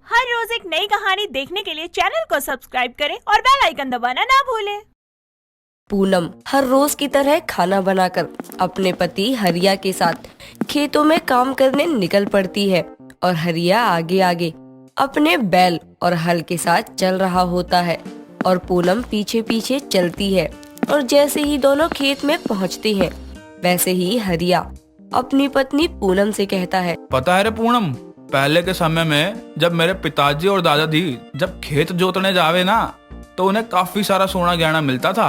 हर रोज एक नई कहानी देखने के लिए चैनल को सब्सक्राइब करें और बेल आइकन दबाना ना भूलें। पूनम हर रोज की तरह खाना बनाकर अपने पति हरिया के साथ खेतों में काम करने निकल पड़ती है और हरिया आगे आगे अपने बैल और हल के साथ चल रहा होता है और पूनम पीछे पीछे चलती है। और जैसे ही दोनों खेत में पहुंचते हैं वैसे ही हरिया अपनी पत्नी पूनम से कहता है, पता है रे पूनम, पहले के समय में जब मेरे पिताजी और दादाजी जब खेत जोतने जावे ना तो उन्हें काफी सारा सोना गहना मिलता था।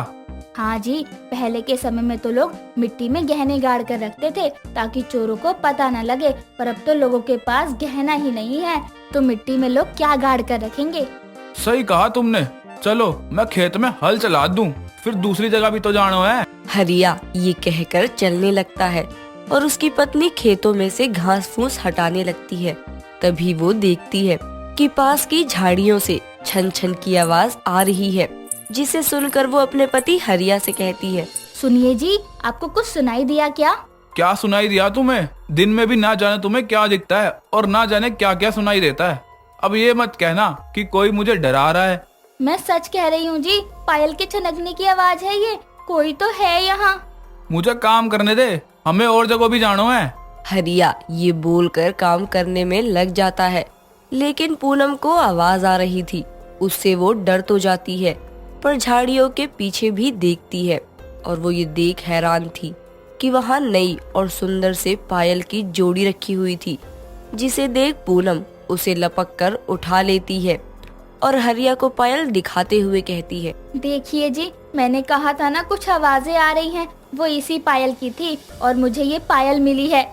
हाँ जी, पहले के समय में तो लोग मिट्टी में गहने गाड़ कर रखते थे ताकि चोरों को पता न लगे, पर अब तो लोगों के पास गहना ही नहीं है तो मिट्टी में लोग क्या गाड़ कर रखेंगे। सही कहा तुमने, चलो मैं खेत में हल चला दूं, फिर दूसरी जगह भी तो जाना है। हरिया ये कहकर चलने लगता है और उसकी पत्नी खेतों में से घास फूस हटाने लगती है। तभी वो देखती है कि पास की झाड़ियों से छन छन की आवाज आ रही है, जिसे सुनकर वो अपने पति हरिया से कहती है, सुनिए जी, आपको कुछ सुनाई दिया क्या? क्या सुनाई दिया तुम्हें? दिन में भी ना जाने तुम्हें क्या दिखता है और ना जाने क्या क्या सुनाई देता है। अब ये मत कहना कि कोई मुझे डरा रहा है। मैं सच कह रही हूँ जी, पायल के छनकने की आवाज है ये, कोई तो है यहाँ। मुझे काम करने दे, हमें और जगह भी जाना है। हरिया ये बोलकर काम करने में लग जाता है, लेकिन पूनम को आवाज आ रही थी। उससे वो डर तो जाती है पर झाड़ियों के पीछे भी देखती है और वो ये देख हैरान थी कि वहाँ नई और सुंदर से पायल की जोड़ी रखी हुई थी, जिसे देख पूनम उसे लपक कर उठा लेती है और हरिया को पायल दिखाते हुए कहती है, देखिए जी, मैंने कहा था ना कुछ आवाजें आ रही हैं, वो इसी पायल की थी और मुझे ये पायल मिली है।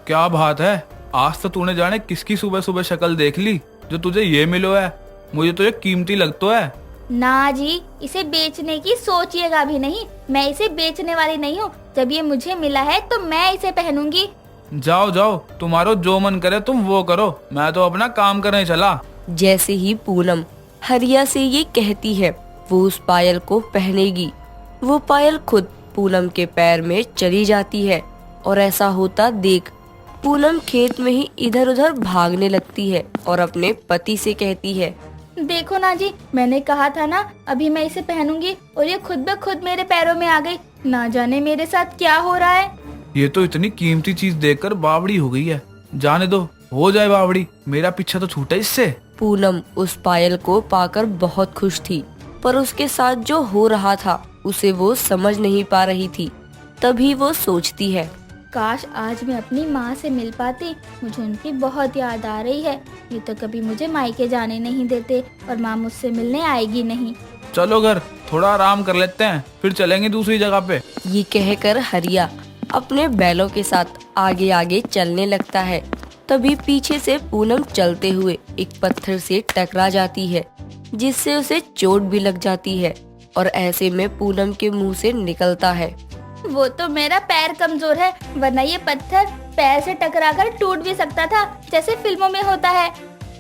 क्या बात है, आज तो तूने जाने किसकी सुबह सुबह शक्ल देख ली जो तुझे ये मिलो है। मुझे तो ये कीमती लगता है। ना जी, इसे बेचने की सोचिएगा भी नहीं, मैं इसे बेचने वाली नहीं हूँ। जब ये मुझे मिला है तो मैं इसे पहनूंगी। जाओ जाओ, तुम्हारो जो मन करे तुम वो करो, मैं तो अपना काम करने चला। जैसे ही पूनम हरिया से ये कहती है वो उस पायल को पहनेगी। वो पायल खुद पूनम के पैर में चली जाती है और ऐसा होता देख पूनम खेत में ही इधर उधर भागने लगती है और अपने पति से कहती है, देखो ना जी, मैंने कहा था ना अभी मैं इसे पहनूंगी और ये खुद ब खुद मेरे पैरों में आ गई। ना जाने मेरे साथ क्या हो रहा है। ये तो इतनी कीमती चीज देखकर बावड़ी हो गई है। जाने दो, हो जाए बावड़ी, मेरा पीछा तो छूटा इससे। पूनम उस पायल को पाकर बहुत खुश थी, पर उसके साथ जो हो रहा था उसे वो समझ नहीं पा रही थी। तभी वो सोचती है, काश आज मैं अपनी माँ से मिल पाती, मुझे उनकी बहुत याद आ रही है। ये तो कभी मुझे मायके जाने नहीं देते और माँ मुझसे मिलने आएगी नहीं। चलो घर, थोड़ा आराम कर लेते हैं, फिर चलेंगे दूसरी जगह पे। ये कहकर हरिया अपने बैलों के साथ आगे आगे चलने लगता है। तभी पीछे से पूनम चलते हुए एक पत्थर से टकरा जाती है, जिससे उसे चोट भी लग जाती है और ऐसे में पूनम के मुंह से निकलता है, वो तो मेरा पैर कमजोर है, वरना ये पत्थर पैर से टकराकर टूट भी सकता था, जैसे फिल्मों में होता है।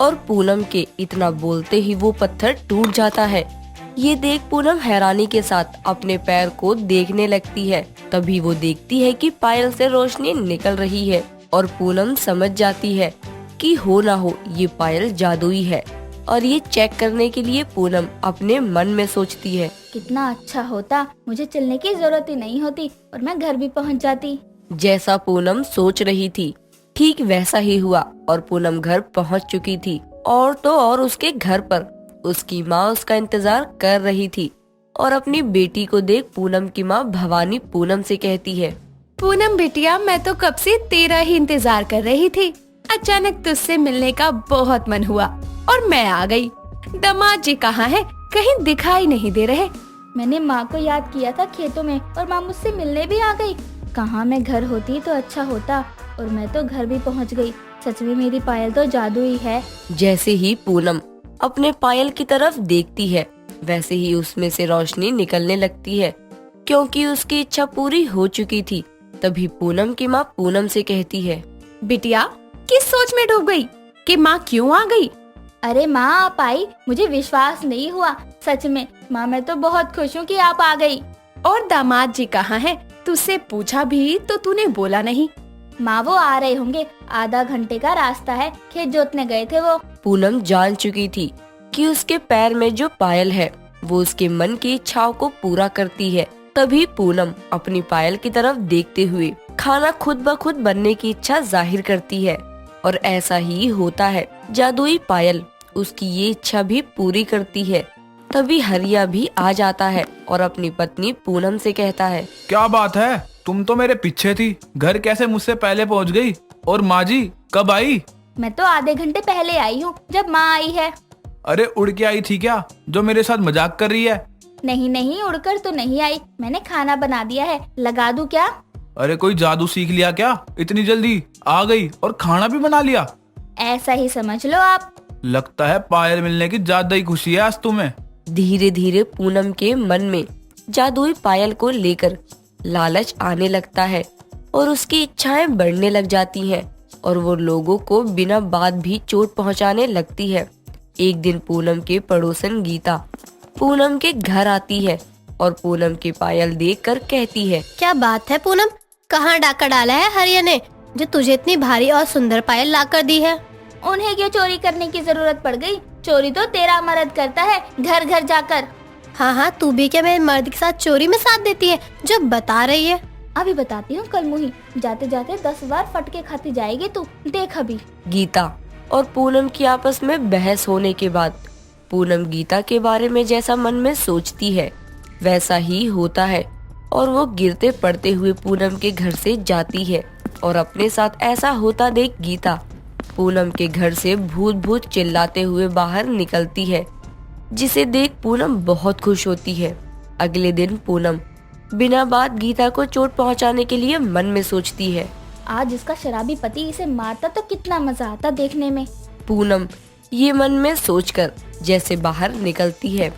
और पूनम के इतना बोलते ही वो पत्थर टूट जाता है। ये देख पूनम हैरानी के साथ अपने पैर को देखने लगती है। तभी वो देखती है कि पायल से रोशनी निकल रही है और पूनम समझ जाती है कि हो ना हो ये पायल जादुई है। और ये चेक करने के लिए पूनम अपने मन में सोचती है, कितना अच्छा होता, मुझे चलने की जरूरत ही नहीं होती और मैं घर भी पहुंच जाती। जैसा पूनम सोच रही थी ठीक वैसा ही हुआ और पूनम घर पहुंच चुकी थी। और तो और उसके घर पर उसकी माँ उसका इंतजार कर रही थी और अपनी बेटी को देख पूनम की माँ भवानी पूनम से कहती है, पूनम बिटिया, मैं तो कब से तेरा ही इंतजार कर रही थी। अचानक तुझसे मिलने का बहुत मन हुआ और मैं आ गई। दामाद जी कहाँ हैं? कहीं दिखाई नहीं दे रहे। मैंने माँ को याद किया था खेतों में और माँ मुझसे मिलने भी आ गई। कहाँ मैं घर होती तो अच्छा होता, और मैं तो घर भी पहुँच गई। सच में मेरी पायल तो जादुई है। जैसे ही पूनम अपने पायल की तरफ देखती है वैसे ही उसमें से रोशनी निकलने लगती है, क्योंकि उसकी इच्छा पूरी हो चुकी थी। तभी पूनम की माँ पूनम से कहती है, बिटिया, किस सोच में डूब गई कि माँ क्यों आ गई? अरे माँ आप आई, मुझे विश्वास नहीं हुआ। सच में माँ, मैं तो बहुत खुश हूँ कि आप आ गई। और दामाद जी कहाँ हैं? तुझसे पूछा भी तो तूने बोला नहीं। माँ वो आ रहे होंगे, आधा घंटे का रास्ता है, खेत जोतने गए थे वो। पूनम जान चुकी थी कि उसके पैर में जो पायल है वो उसके मन की इच्छाओं को पूरा करती है। तभी पूनम अपनी पायल की तरफ देखते हुए खाना खुद ब खुद बनने की इच्छा जाहिर करती है और ऐसा ही होता है। जादुई पायल उसकी ये इच्छा भी पूरी करती है। तभी हरिया भी आ जाता है और अपनी पत्नी पूनम से कहता है, क्या बात है, तुम तो मेरे पीछे थी, घर कैसे मुझसे पहले पहुंच गई? और माँ जी कब आई? मैं तो आधे घंटे पहले आई हूँ, जब माँ आई है। अरे उड़ के आई थी क्या, जो मेरे साथ मजाक कर रही है? नहीं नहीं, उड़कर तो नहीं आई, मैंने खाना बना दिया है, लगा दूं क्या? अरे कोई जादू सीख लिया क्या? इतनी जल्दी आ गई और खाना भी बना लिया। ऐसा ही समझ लो आप। लगता है पायल मिलने की ज्यादा ही खुशी है आज तुम्हें। धीरे धीरे पूनम के मन में जादुई पायल को लेकर लालच आने लगता है और उसकी इच्छाएं बढ़ने लग जाती हैं और वो लोगों को बिना बात भी चोट पहुंचाने लगती है। एक दिन पूनम के पड़ोसन गीता पूनम के घर आती है और पूनम की पायल देखकर कहती है, क्या बात है पूनम, कहाँ डाका डाला है हरिया ने जो तुझे इतनी भारी और सुंदर पायल ला कर दी है? उन्हें क्यों चोरी करने की जरूरत पड़ गई? चोरी तो तेरा मर्द करता है, घर घर जाकर। हाँ हाँ, तू भी क्या मेरे मर्द के साथ चोरी में साथ देती है? जो बता रही है। अभी बताती हूँ कल मुही, जाते जाते 10 बार फटके खाती जाएगी तू, देख अभी। गीता और पूनम की आपस में बहस होने के बाद पूनम गीता के बारे में जैसा मन में सोचती है वैसा ही होता है और वो गिरते पड़ते हुए पूनम के घर से जाती है और अपने साथ ऐसा होता देख गीता पूनम के घर से भूत भूत चिल्लाते हुए बाहर निकलती है, जिसे देख पूनम बहुत खुश होती है। अगले दिन पूनम बिना बात गीता को चोट पहुंचाने के लिए मन में सोचती है, आज इसका शराबी पति इसे मारता तो कितना मजा आता देखने में। पूनम ये मन में सोचकर जैसे बाहर निकलती है,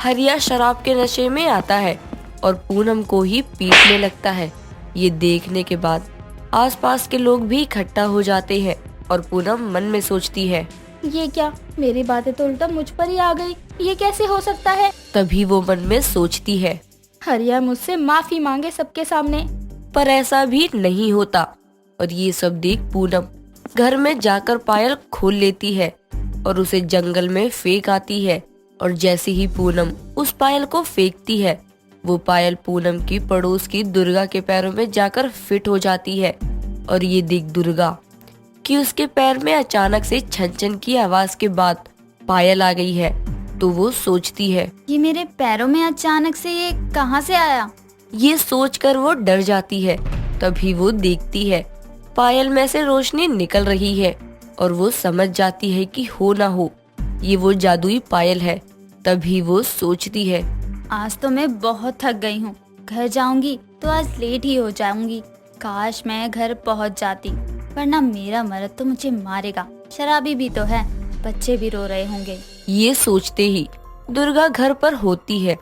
हरिया शराब के नशे में आता है और पूनम को ही पीटने लगता है। ये देखने के बाद आसपास के लोग भी इकट्ठा हो जाते हैं और पूनम मन में सोचती है, ये क्या, मेरी बातें तो उल्टा मुझ पर ही आ गई, ये कैसे हो सकता है? तभी वो मन में सोचती है, हरिया मुझसे माफी मांगे सबके सामने। पर ऐसा भी नहीं होता और ये सब देख पूनम घर में जाकर पायल खोल लेती है और उसे जंगल में फेंक आती है। और जैसे ही पूनम उस पायल को फेंकती है वो पायल पूनम की पड़ोस की दुर्गा के पैरों में जाकर फिट हो जाती है। और ये देख दुर्गा कि उसके पैर में अचानक से छन छन की आवाज के बाद पायल आ गई है तो वो सोचती है, ये मेरे पैरों में अचानक से ये कहाँ से आया? ये सोचकर वो डर जाती है। तभी वो देखती है पायल में से रोशनी निकल रही है और वो समझ जाती है कि हो ना हो ये वो जादुई पायल है। तभी वो सोचती है, आज तो मैं बहुत थक गई हूँ, घर जाऊंगी तो आज लेट ही हो जाऊंगी। काश मैं घर पहुँच जाती, वरना मेरा मर्द तो मुझे मारेगा। शराबी भी तो है, बच्चे भी रो रहे होंगे। ये सोचते ही दुर्गा घर पर होती है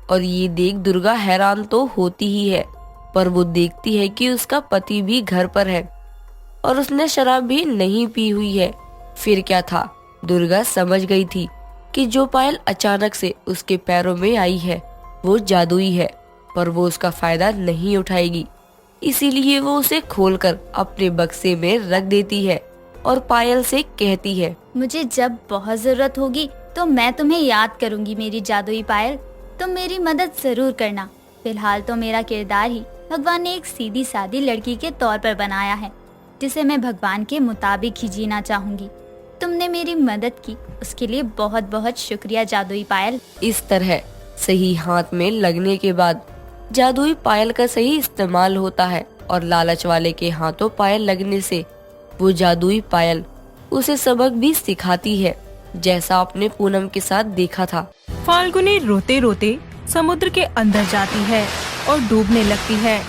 और ये देख दुर्गा हैरान तो होती ही है, पर वो देखती है कि उसका पति भी घर पर है और उसने शराब भी नहीं पी हुई है। फिर क्या था, दुर्गा समझ गई थी कि जो पायल अचानक से उसके पैरों में आई है वो जादुई है, पर वो उसका फायदा नहीं उठाएगी। इसीलिए वो उसे खोलकर अपने बक्से में रख देती है और पायल से कहती है, मुझे जब बहुत जरूरत होगी तो मैं तुम्हें याद करूंगी मेरी जादुई पायल, तुम मेरी मदद जरूर करना। फिलहाल तो मेरा किरदार ही भगवान ने एक सीधी सादी लड़की के तौर पर बनाया है, जिसे मैं भगवान के मुताबिक ही जीना चाहूंगी। तुमने मेरी मदद की, उसके लिए बहुत बहुत शुक्रिया जादुई पायल। इस तरह सही हाथ में लगने के बाद जादुई पायल का सही इस्तेमाल होता है और लालच वाले के हाथों पायल लगने से वो जादुई पायल उसे सबक भी सिखाती है, जैसा आपने पूनम के साथ देखा था। फाल्गुनी रोते रोते समुद्र के अंदर जाती है और डूबने लगती है।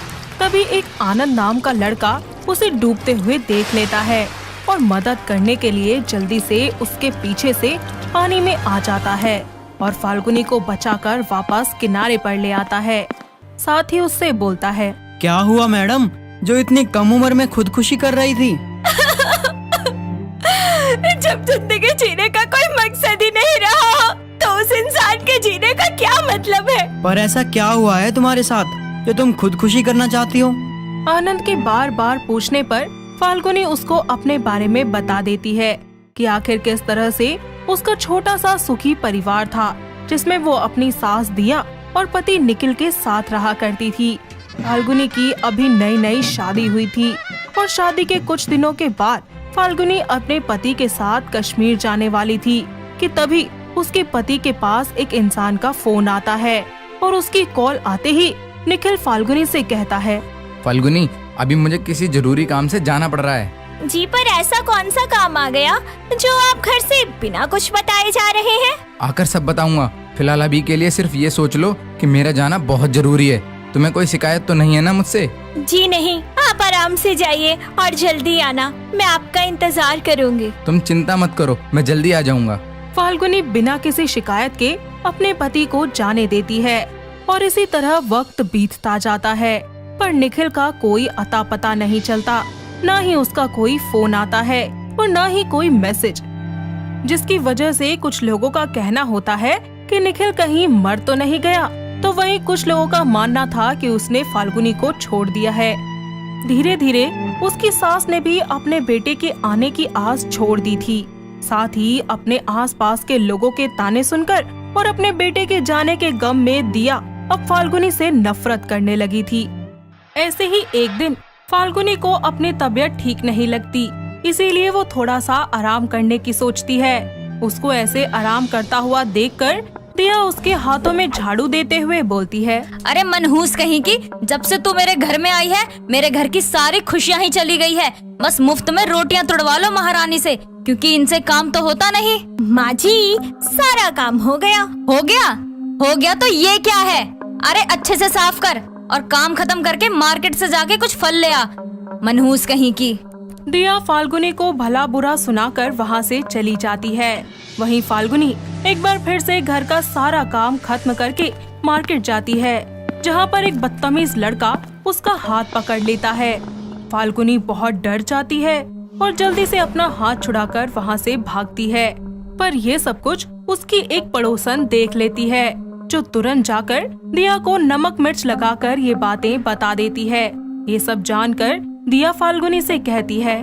तभी एक आनंद नाम का लड़का उसे डूबते हुए देख लेता है और मदद करने के लिए जल्दी से उसके पीछे से पानी में आ जाता है और फाल्गुनी को बचाकर वापस किनारे पर ले आता है। साथ ही उससे बोलता है, क्या हुआ मैडम, जो इतनी कम उम्र में खुदकुशी कर रही थी? जब जिंदगी जीने का कोई मकसद ही नहीं रहा तो उस इंसान के जीने का क्या मतलब है? पर ऐसा क्या हुआ है तुम्हारे साथ जो तुम खुदकुशी करना चाहती हो? आनंद के बार बार पूछने पर फाल्गुनी उसको अपने बारे में बता देती है। कि आखिर किस तरह से उसका छोटा सा सुखी परिवार था, जिसमें वो अपनी सास दिया और पति निखिल के साथ रहा करती थी। फाल्गुनी की अभी नई नई शादी हुई थी और शादी के कुछ दिनों के बाद फाल्गुनी अपने पति के साथ कश्मीर जाने वाली थी कि तभी उसके पति के पास एक इंसान का फोन आता है और उसकी कॉल आते ही निखिल फाल्गुनी से कहता है, फाल्गुनी, अभी मुझे किसी जरूरी काम से जाना पड़ रहा है। जी, पर ऐसा कौन सा काम आ गया जो आप घर से बिना कुछ बताए जा रहे हैं? आकर सब बताऊंगा। फिलहाल अभी के लिए सिर्फ ये सोच लो कि मेरा जाना बहुत जरूरी है। तुम्हें कोई शिकायत तो नहीं है ना मुझसे? जी नहीं, आप आराम से जाइए और जल्दी आना, मैं आपका इंतजार करूंगी। तुम चिंता मत करो, मैं जल्दी आ जाऊंगा। फाल्गुनी बिना किसी शिकायत के अपने पति को जाने देती है और इसी तरह वक्त बीतता जाता है, पर निखिल का कोई अता पता नहीं चलता। न ही उसका कोई फोन आता है और न ही कोई मैसेज, जिसकी वजह से कुछ लोगों का कहना होता है कि निखिल कहीं मर तो नहीं गया, तो वहीं कुछ लोगों का मानना था कि उसने फाल्गुनी को छोड़ दिया है। धीरे धीरे उसकी सास ने भी अपने बेटे के आने की आस छोड़ दी थी। साथ ही अपने आसपास के लोगों के ताने सुनकर और अपने बेटे के जाने के गम में दिया अब फाल्गुनी से नफरत करने लगी थी। ऐसे ही एक दिन फाल्गुनी को अपनी तबीयत ठीक नहीं लगती, इसीलिए वो थोड़ा सा आराम करने की सोचती है। उसको ऐसे आराम करता हुआ देखकर दिया उसके हाथों में झाड़ू देते हुए बोलती है, अरे मनहूस कहीं की, जब से तू मेरे घर में आई है मेरे घर की सारी खुशियाँ ही चली गई है। बस मुफ्त में रोटियाँ तुड़वा लो महारानी से, क्योंकि इनसे काम तो होता नहीं। माँ जी, सारा काम हो गया। हो गया? हो गया तो ये क्या है? अरे अच्छे से साफ कर और काम खत्म करके मार्केट से जाके कुछ फल ले आ, मनहूस कहीं की। दिया फाल्गुनी को भला बुरा सुनाकर वहाँ से चली जाती है। वहीं फाल्गुनी एक बार फिर से घर का सारा काम खत्म करके मार्केट जाती है, जहाँ पर एक बदतमीज लड़का उसका हाथ पकड़ लेता है। फाल्गुनी बहुत डर जाती है और जल्दी से अपना हाथ छुड़ाकर वहाँ से भागती है, पर ये सब कुछ उसकी एक पड़ोसन देख लेती है, जो तुरंत जाकर दिया को नमक मिर्च लगाकर ये बातें बता देती है। ये सब जानकर दिया फाल्गुनी से कहती है,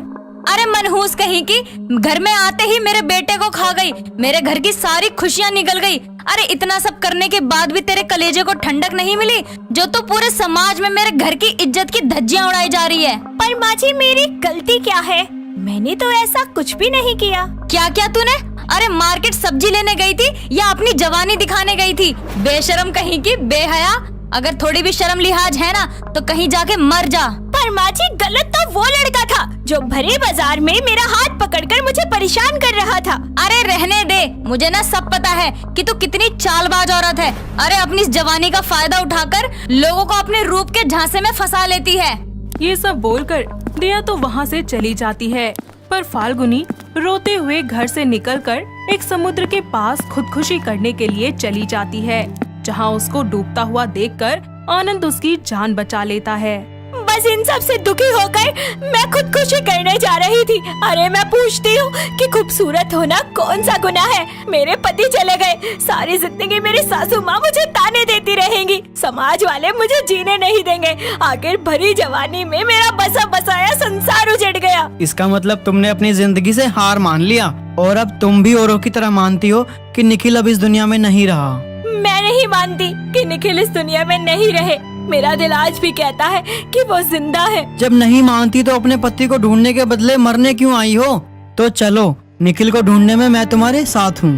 अरे मनहूस कहीं की, घर में आते ही मेरे बेटे को खा गई, मेरे घर की सारी खुशियाँ निकल गई। अरे इतना सब करने के बाद भी तेरे कलेजे को ठंडक नहीं मिली, जो तो पूरे समाज में मेरे घर की इज्जत की धज्जियाँ उड़ाई जा रही है। पर माँ जी, मेरी गलती क्या है? मैंने तो ऐसा कुछ भी नहीं किया। क्या क्या तूने? अरे मार्केट सब्जी लेने गई थी या अपनी जवानी दिखाने गई थी? बेशरम कहीं की, बेहया। अगर थोड़ी भी शर्म लिहाज है ना तो कहीं जाके मर जा। पर माँ जी, गलत तो वो लड़का था जो भरे बाजार में मेरा हाथ पकड़कर मुझे परेशान कर रहा था। अरे रहने दे, मुझे ना सब पता है कि तू कितनी चालबाज औरत है। अरे अपनी इस जवानी का फायदा उठाकर लोगों को अपने रूप के झांसे में फंसा लेती है। ये सब बोलकर दिया तो वहाँ से चली जाती है, पर फाल्गुनी रोते हुए घर से निकलकर एक समुद्र के पास खुदकुशी करने के लिए चली जाती है, जहाँ उसको डूबता हुआ देखकर आनंद उसकी जान बचा लेता है। बस इन सब से दुखी होकर मैं खुदकुशी करने जा रही थी। अरे मैं पूछती हूँ कि खूबसूरत होना कौन सा गुनाह है? मेरे पति चले गए, सारी जिंदगी मेरी सासू माँ मुझे ताने देती रहेंगी, समाज वाले मुझे जीने नहीं देंगे। आखिर भरी जवानी में मेरा बसा बसाया संसार उजड़ गया। इसका मतलब तुमने अपनी जिंदगी से हार मान लिया और अब तुम भी औरों की तरह मानती हो कि निखिल अब इस दुनिया में नहीं रहा। मैं नहीं मानती कि निखिल इस दुनिया में नहीं रहे। मेरा दिल आज भी कहता है कि वो जिंदा है। जब नहीं मानती तो अपने पति को ढूंढने के बदले मरने क्यों आई हो? तो चलो, निखिल को ढूंढने में मैं तुम्हारे साथ हूँ।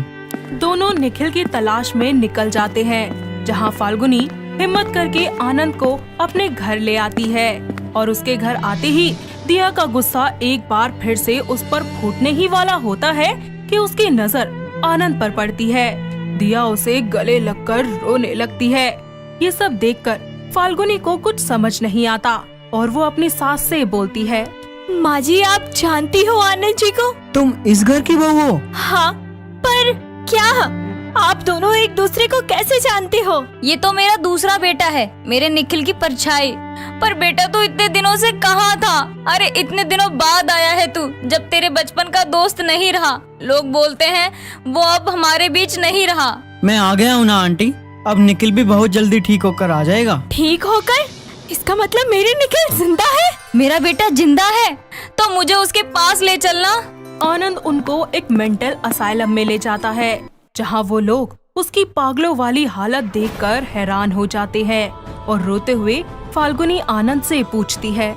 दोनों निखिल की तलाश में निकल जाते हैं, जहाँ फाल्गुनी हिम्मत करके आनंद को अपने घर ले आती है और उसके घर आते ही दिया का गुस्सा एक बार फिर से उस पर फूटने ही वाला होता है कि उसकी नजर आनंद पर पड़ती है। दिया उसे गले लगकर रोने लगती है। ये सब देखकर फाल्गुनी को कुछ समझ नहीं आता और वो अपनी सास से बोलती है, माँ जी, आप जानती हो आनंद जी को? तुम इस घर की बहू हो? हाँ, पर क्या आप दोनों एक दूसरे को कैसे जानते हो? ये तो मेरा दूसरा बेटा है, मेरे निखिल की परछाई। पर बेटा तो इतने दिनों से कहाँ था? अरे इतने दिनों बाद आया है तू, जब तेरे बचपन का दोस्त नहीं रहा। लोग बोलते हैं वो अब हमारे बीच नहीं रहा। मैं आ गया हूँ ना आंटी, अब निखिल भी बहुत जल्दी ठीक होकर आ जाएगा। ठीक होकर? इसका मतलब मेरे निखिल जिंदा है? मेरा बेटा जिंदा है तो मुझे उसके पास ले चलना आनंद उनको एक मेंटल असाइलम में ले जाता है, जहां वो लोग उसकी पागलों वाली हालत देखकर हैरान हो जाते हैं और रोते हुए फाल्गुनी आनंद से पूछती है,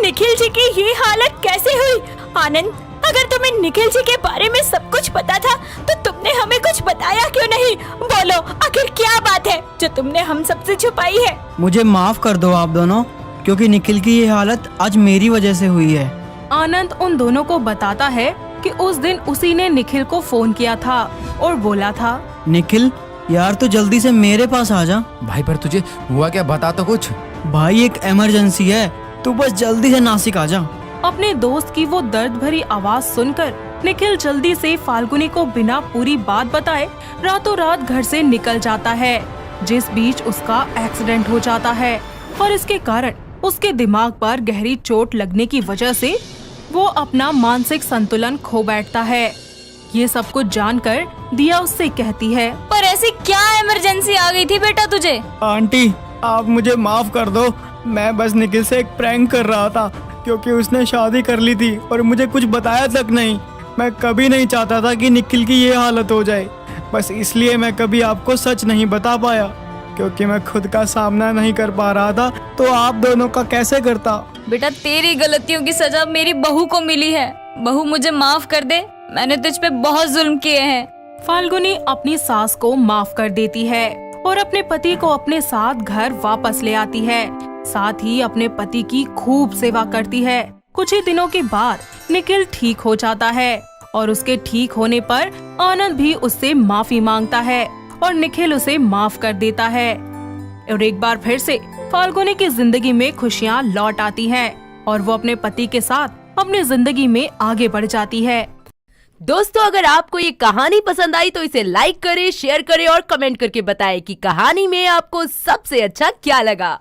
निखिल जी की ये हालत कैसे हुई? आनंद, अगर तुम्हें निखिल जी के बारे में सब कुछ पता था तो तुमने हमें कुछ बताया क्यों नहीं? बोलो, आखिर क्या बात है जो तुमने हम सबसे छुपाई है? मुझे माफ कर दो आप दोनों, क्योंकि निखिल की ये हालत आज मेरी वजह से हुई है। आनंद उन दोनों को बताता है कि उस दिन उसी ने निखिल को फोन किया था और बोला था, निखिल यार तू जल्दी से मेरे पास आ जा। भाई पर तुझे हुआ क्या, बता तो कुछ। भाई एक इमरजेंसी है, तू बस जल्दी से नासिक आ जा। अपने दोस्त की वो दर्द भरी आवाज सुनकर निखिल जल्दी से फाल्गुनी को बिना पूरी बात बताए रातों रात घर से निकल जाता है, जिस बीच उसका एक्सीडेंट हो जाता है और इसके कारण उसके दिमाग पर गहरी चोट लगने की वजह से वो अपना मानसिक संतुलन खो बैठता है। ये सब कुछ जानकर दिया उससे कहती है, पर ऐसी क्या इमरजेंसी आ गई थी बेटा तुझे? आंटी आप मुझे माफ कर दो, मैं बस निखिल से एक प्रैंक कर रहा था, क्योंकि उसने शादी कर ली थी और मुझे कुछ बताया तक नहीं। मैं कभी नहीं चाहता था कि निखिल की ये हालत हो जाए, बस इसलिए मैं कभी आपको सच नहीं बता पाया, क्योंकि मैं खुद का सामना नहीं कर पा रहा था तो आप दोनों का कैसे करता। बेटा तेरी गलतियों की सजा मेरी बहू को मिली है। बहू मुझे माफ कर दे, मैंने तुझ पे बहुत जुल्म किए हैं। फाल्गुनी अपनी सास को माफ कर देती है और अपने पति को अपने साथ घर वापस ले आती है, साथ ही अपने पति की खूब सेवा करती है। कुछ ही दिनों के बाद निखिल ठीक हो जाता है और उसके ठीक होने पर आनंद भी उससे माफी मांगता है और निखिल उसे माफ कर देता है और एक बार फिर से फाल्गुनी की जिंदगी में खुशियाँ लौट आती हैं और वो अपने पति के साथ अपनी जिंदगी में आगे बढ़ जाती है। दोस्तों अगर आपको ये कहानी पसंद आई तो इसे लाइक करें, शेयर करें और कमेंट करके बताएं कि कहानी में आपको सबसे अच्छा क्या लगा।